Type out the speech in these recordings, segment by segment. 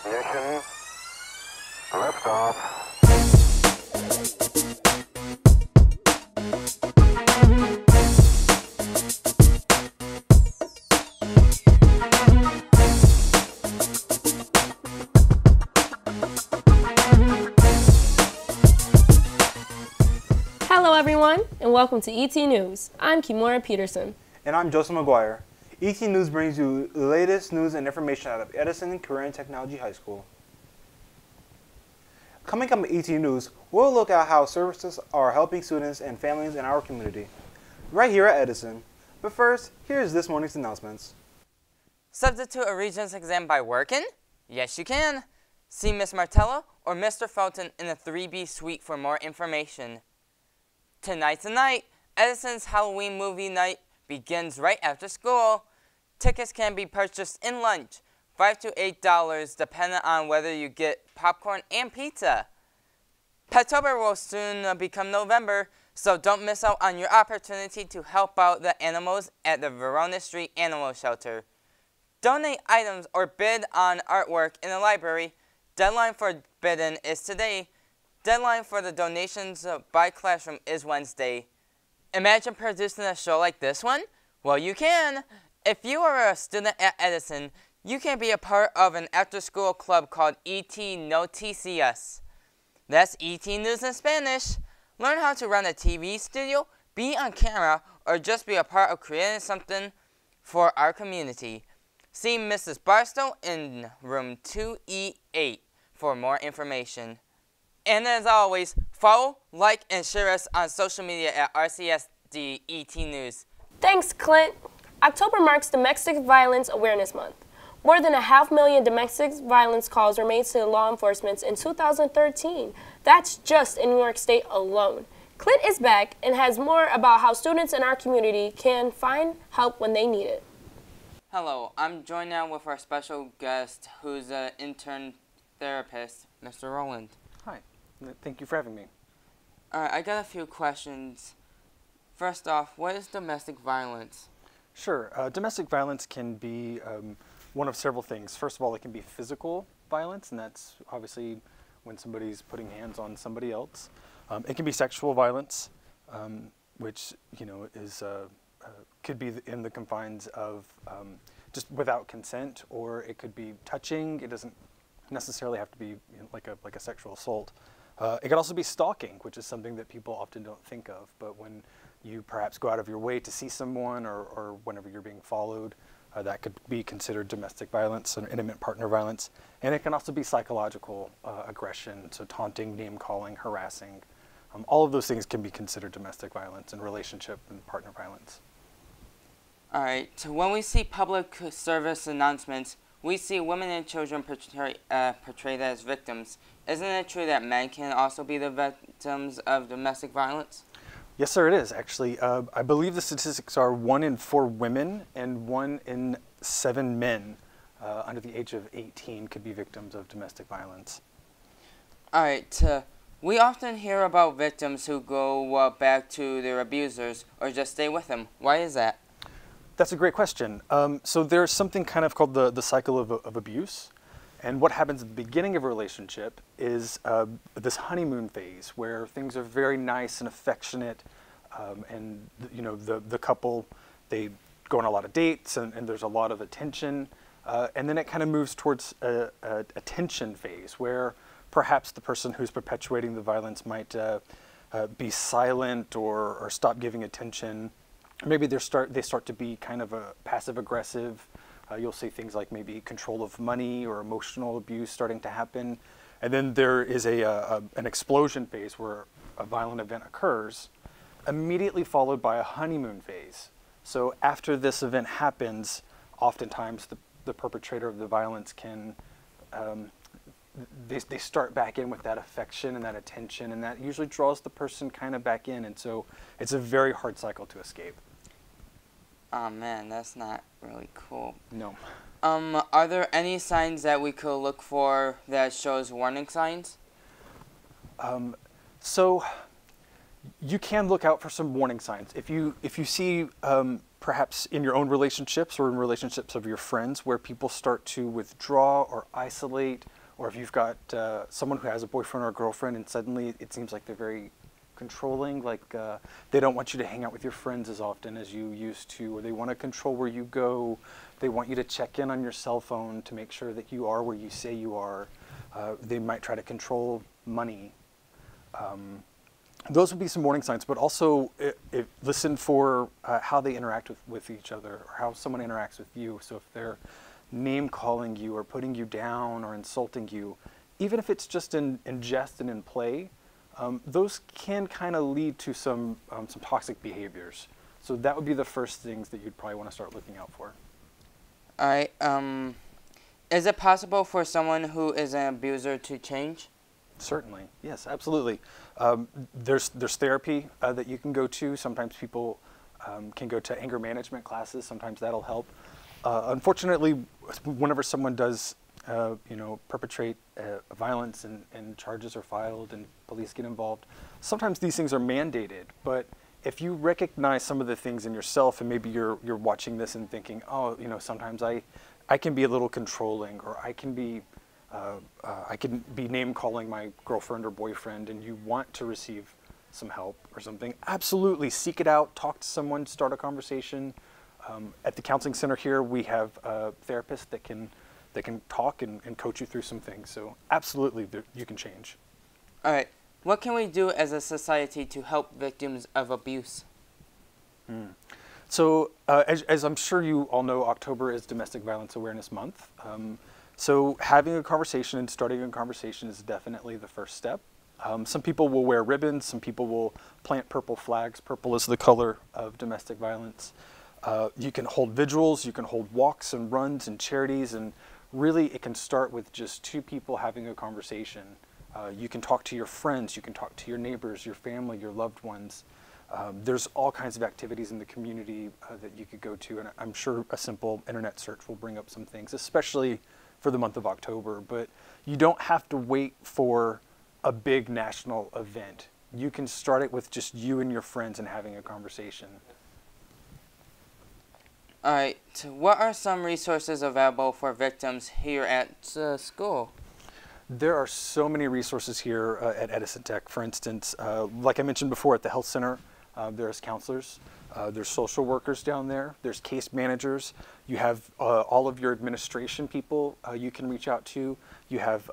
Ignition. Liftoff. Hello everyone, and welcome to ET News. I'm Kimura Peterson. And I'm Joseph McGuire. ET News brings you the latest news and information out of Edison Career and Technology High School. Coming up in ET News, we'll look at how services are helping students and families in our community, right here at Edison. But first, here's this morning's announcements. Substitute a Regents exam by working? Yes, you can. See Miss Martella or Mr. Felton in the 3B suite for more information. Tonight's the night. Edison's Halloween movie night begins right after school. Tickets can be purchased in lunch, $5 to $8, depending on whether you get popcorn and pizza. Pettober will soon become November, so don't miss out on your opportunity to help out the animals at the Verona Street Animal Shelter. Donate items or bid on artwork in the library. Deadline for bidding is today. Deadline for the donations by classroom is Wednesday. Imagine producing a show like this one? Well, you can. If you are a student at Edison, you can be a part of an after-school club called ET Noticias. That's ET News in Spanish. Learn how to run a TV studio, be on camera, or just be a part of creating something for our community. See Mrs. Barstow in room 2E8 for more information. And as always, follow, like, and share us on social media at RCSD ET News. Thanks, Clint. October marks Domestic Violence Awareness Month. More than 500,000 domestic violence calls were made to law enforcement in 2013. That's just in New York State alone. Clint is back and has more about how students in our community can find help when they need it. Hello, I'm joined now with our special guest, who's an intern therapist, Mr. Rowland. Hi, thank you for having me. Alright, I got a few questions. First off, what is domestic violence? Sure. Domestic violence can be one of several things. First of all, it can be physical violence, and that's obviously when somebody's putting hands on somebody else. It can be sexual violence, which is could be in the confines of just without consent, or it could be touching. It doesn't necessarily have to be like a sexual assault. It could also be stalking, which is something that people often don't think of, but when you perhaps go out of your way to see someone or whenever you're being followed, that could be considered domestic violence and intimate partner violence. And it can also be psychological aggression, so taunting, name-calling, harassing. All of those things can be considered domestic violence and relationship and partner violence. Alright, so when we see public service announcements, we see women and children portrayed as victims. Isn't it true that men can also be the victims of domestic violence? Yes, sir, it is, actually. I believe the statistics are 1 in 4 women and 1 in 7 men under the age of 18 could be victims of domestic violence. Alright, we often hear about victims who go back to their abusers or just stay with them. Why is that? That's a great question. So there's something kind of called the cycle of abuse. And what happens at the beginning of a relationship is this honeymoon phase where things are very nice and affectionate, and the couple, they go on a lot of dates and there's a lot of attention, and then it kind of moves towards a tension phase where perhaps the person who's perpetuating the violence might be silent or stop giving attention. Maybe they start to be kind of a passive aggressive. You'll see things like maybe control of money or emotional abuse starting to happen. And then there is an explosion phase where a violent event occurs, immediately followed by a honeymoon phase. So after this event happens, oftentimes the perpetrator of the violence can, they start back in with that affection and that attention, and that usually draws the person kind of back in. And so it's a very hard cycle to escape. Oh man, that's not really cool. No. Are there any signs that we could look for that shows warning signs? So you can look out for some warning signs. If you see perhaps in your own relationships or in relationships of your friends where people start to withdraw or isolate, or if you've got someone who has a boyfriend or a girlfriend and suddenly it seems like they're very controlling, like they don't want you to hang out with your friends as often as you used to, or they want to control where you go. They want you to check in on your cell phone to make sure that you are where you say you are. They might try to control money. Those would be some warning signs, but also listen for how they interact with each other, or how someone interacts with you. So if they're name calling you or putting you down or insulting you, even if it's just in jest and in play, those can kind of lead to some toxic behaviors. So that would be the first things that you'd probably want to start looking out for. All right. Is it possible for someone who is an abuser to change? Certainly, yes, absolutely. There's therapy that you can go to. Sometimes people can go to anger management classes. Sometimes that'll help. Unfortunately, whenever someone does, perpetrate violence and charges are filed and police get involved, sometimes these things are mandated. But if you recognize some of the things in yourself, and maybe you're watching this and thinking, oh, sometimes I can be a little controlling, or I can be name calling my girlfriend or boyfriend, and you want to receive some help or something, absolutely seek it out, talk to someone, start a conversation. At the counseling center here, we have therapists that can talk and coach you through some things. So absolutely, you can change. All right. What can we do as a society to help victims of abuse? So as I'm sure you all know, October is Domestic Violence Awareness Month. So having a conversation and starting a conversation is definitely the first step. Some people will wear ribbons. Some people will plant purple flags. Purple is the color of domestic violence. You can hold vigils. You can hold walks and runs and charities. And really, it can start with just two people having a conversation. You can talk to your friends. You can talk to your neighbors, your family, your loved ones. There's all kinds of activities in the community that you could go to. And I'm sure a simple internet search will bring up some things, especially for the month of October. But you don't have to wait for a big national event. You can start it with just you and your friends and having a conversation. All right. What are some resources available for victims here at school? There are so many resources here at Edison Tech. For instance, like I mentioned before, at the health center, there's counselors. There's social workers down there. There's case managers. You have all of your administration people you can reach out to. You have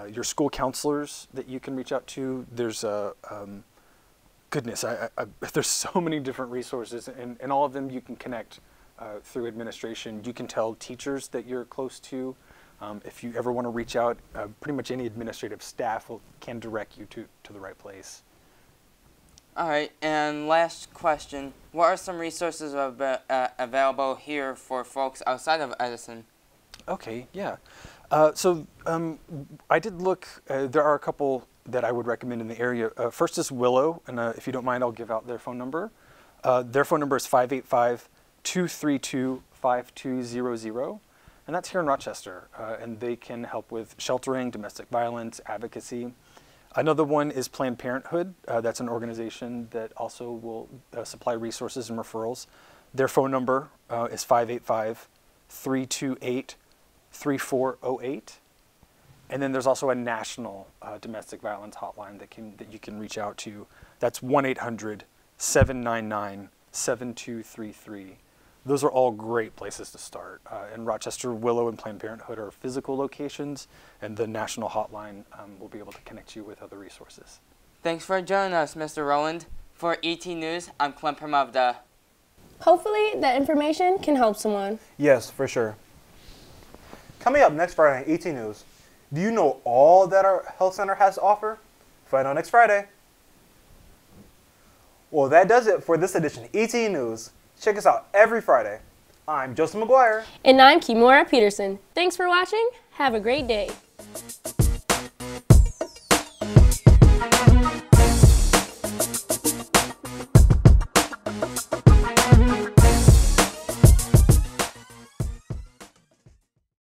your school counselors that you can reach out to. There's goodness, there's so many different resources, and all of them you can connect through administration. You can tell teachers that you're close to. If you ever want to reach out, pretty much any administrative staff can direct you to the right place. All right, and last question. What are some resources available here for folks outside of Edison? Okay, yeah. So I did look, there are a couple that I would recommend in the area. First is Willow, and if you don't mind, I'll give out their phone number. Their phone number is 585-232-5200, and that's here in Rochester, and they can help with sheltering, domestic violence, advocacy. Another one is Planned Parenthood. That's an organization that also will supply resources and referrals. Their phone number is 585-328-3408. And then there's also a national domestic violence hotline that you can reach out to. That's 1-800-799-7233. Those are all great places to start. In Rochester, Willow and Planned Parenthood are physical locations, and the national hotline will be able to connect you with other resources. Thanks for joining us, Mr. Rowland. For ET News, I'm Clem Pramavda. Hopefully that information can help someone. Yes, for sure. Coming up next Friday on ET News, do you know all that our health center has to offer? Find out next Friday. Well, that does it for this edition of ET News. Check us out every Friday. I'm Joseph McGuire. And I'm Kimora Peterson. Thanks for watching. Have a great day.